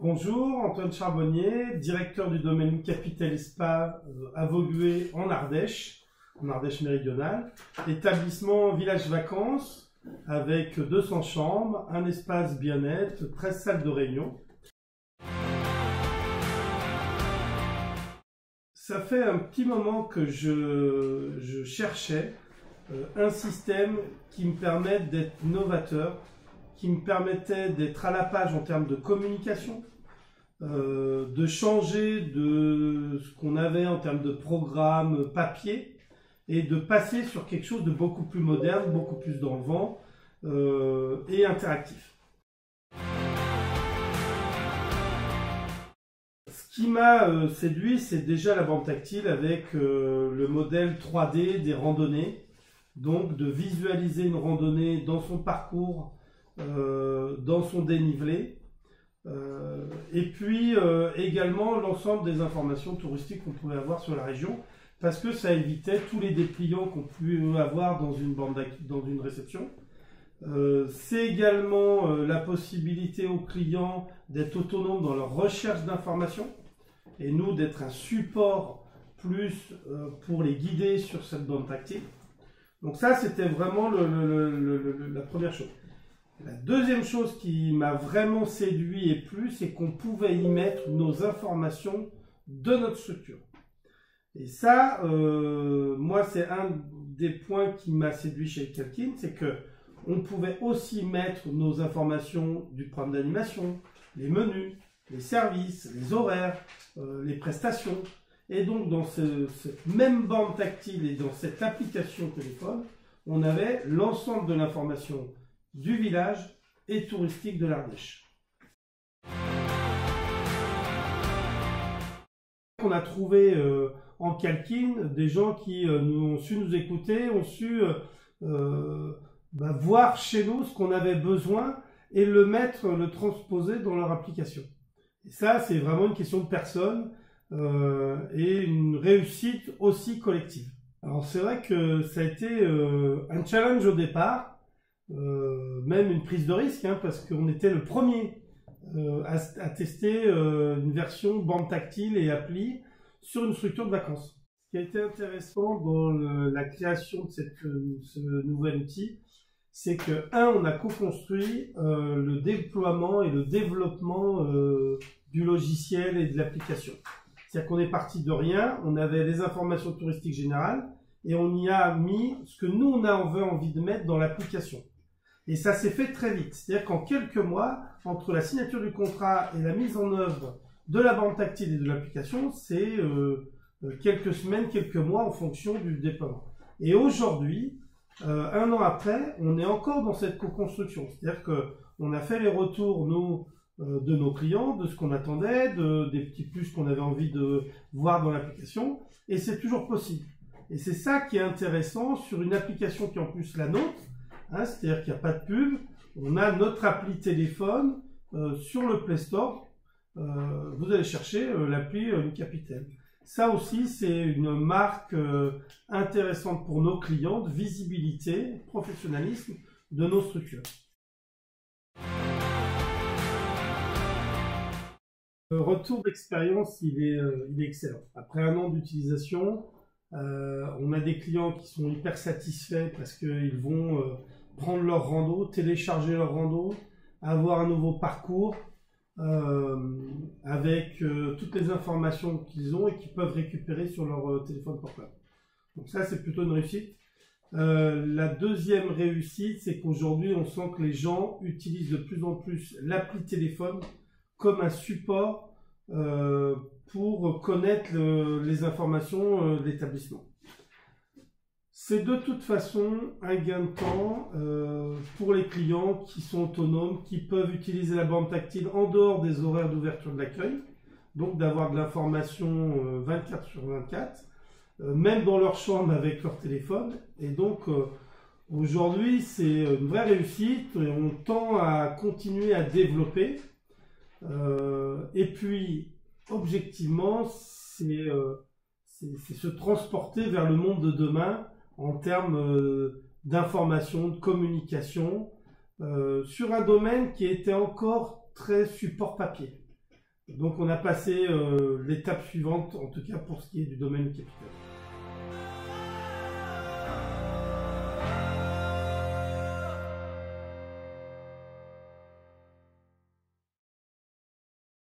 Bonjour, Antoine Charbonnier, directeur du domaine Capital et Spa à Vaugué en Ardèche méridionale. Établissement village vacances avec 200 chambres, un espace bien-être, 13 salles de réunion. Ça fait un petit moment que je cherchais un système qui me permette d'être novateur, qui me permettait d'être à la page en termes de communication, de changer de ce qu'on avait en termes de programme papier et de passer sur quelque chose de beaucoup plus moderne, beaucoup plus dans le vent et interactif. Ce qui m'a séduit, c'est déjà la bande tactile avec le modèle 3D des randonnées, donc de visualiser une randonnée dans son parcours, dans son dénivelé, et puis également l'ensemble des informations touristiques qu'on pouvait avoir sur la région, parce que ça évitait tous les dépliants qu'on pouvait avoir dans une réception. C'est également la possibilité aux clients d'être autonomes dans leur recherche d'informations et nous d'être un support plus pour les guider sur cette bande tactile. Donc ça, c'était vraiment la première chose. La deuxième chose qui m'a vraiment séduit et plu, c'est qu'on pouvait y mettre nos informations de notre structure. Et ça, moi, c'est un des points qui m'a séduit chez Calkin, c'est que on pouvait aussi mettre nos informations du programme d'animation, les menus, les services, les horaires, les prestations. Et donc, dans cette même bande tactile et dans cette application téléphone, on avait l'ensemble de l'information du village et touristique de l'Ardèche. On a trouvé en Calkin des gens qui ont su nous écouter, ont su voir chez nous ce qu'on avait besoin et le transposer dans leur application. Et ça, c'est vraiment une question de personne et une réussite aussi collective. Alors c'est vrai que ça a été un challenge au départ, même une prise de risque, hein, parce qu'on était le premier à tester une version bande tactile et appli sur une structure de vacances. Ce qui a été intéressant dans la création de ce nouvel outil, c'est que, on a co-construit le déploiement et le développement du logiciel et de l'application. C'est-à-dire qu'on est parti de rien, on avait les informations touristiques générales et on y a mis ce que nous, on avait envie de mettre dans l'application. Et ça s'est fait très vite. C'est-à-dire qu'en quelques mois, entre la signature du contrat et la mise en œuvre de la bande tactile et de l'application, c'est quelques semaines, quelques mois en fonction du déploiement. Et aujourd'hui, un an après, on est encore dans cette co-construction. C'est-à-dire qu'on a fait les retours, nous, de nos clients, de ce qu'on attendait, des petits plus qu'on avait envie de voir dans l'application, et c'est toujours possible. Et c'est ça qui est intéressant sur une application qui est en plus la nôtre, hein, c'est-à-dire qu'il n'y a pas de pub, on a notre appli téléphone sur le Play Store, vous allez chercher l'appli Capital. Ça aussi, c'est une marque intéressante pour nos clients, de visibilité, professionnalisme de nos structures. Le retour d'expérience, il est excellent. Après un an d'utilisation, on a des clients qui sont hyper satisfaits parce qu'ils vont prendre leur rando, télécharger leur rando, avoir un nouveau parcours avec toutes les informations qu'ils ont et qu'ils peuvent récupérer sur leur téléphone portable. Donc ça, c'est plutôt une réussite. La deuxième réussite, c'est qu'aujourd'hui, on sent que les gens utilisent de plus en plus l'appli téléphone comme un support pour connaître les informations de l'établissement. C'est de toute façon un gain de temps pour les clients qui sont autonomes, qui peuvent utiliser la bande tactile en dehors des horaires d'ouverture de l'accueil, donc d'avoir de l'information 24/24, même dans leur chambre avec leur téléphone. Et donc aujourd'hui, c'est une vraie réussite et on tend à continuer à développer. Et puis, objectivement, c'est se transporter vers le monde de demain en termes d'information, de communication, sur un domaine qui était encore très support papier. Donc on a passé l'étape suivante, en tout cas pour ce qui est du domaine capital.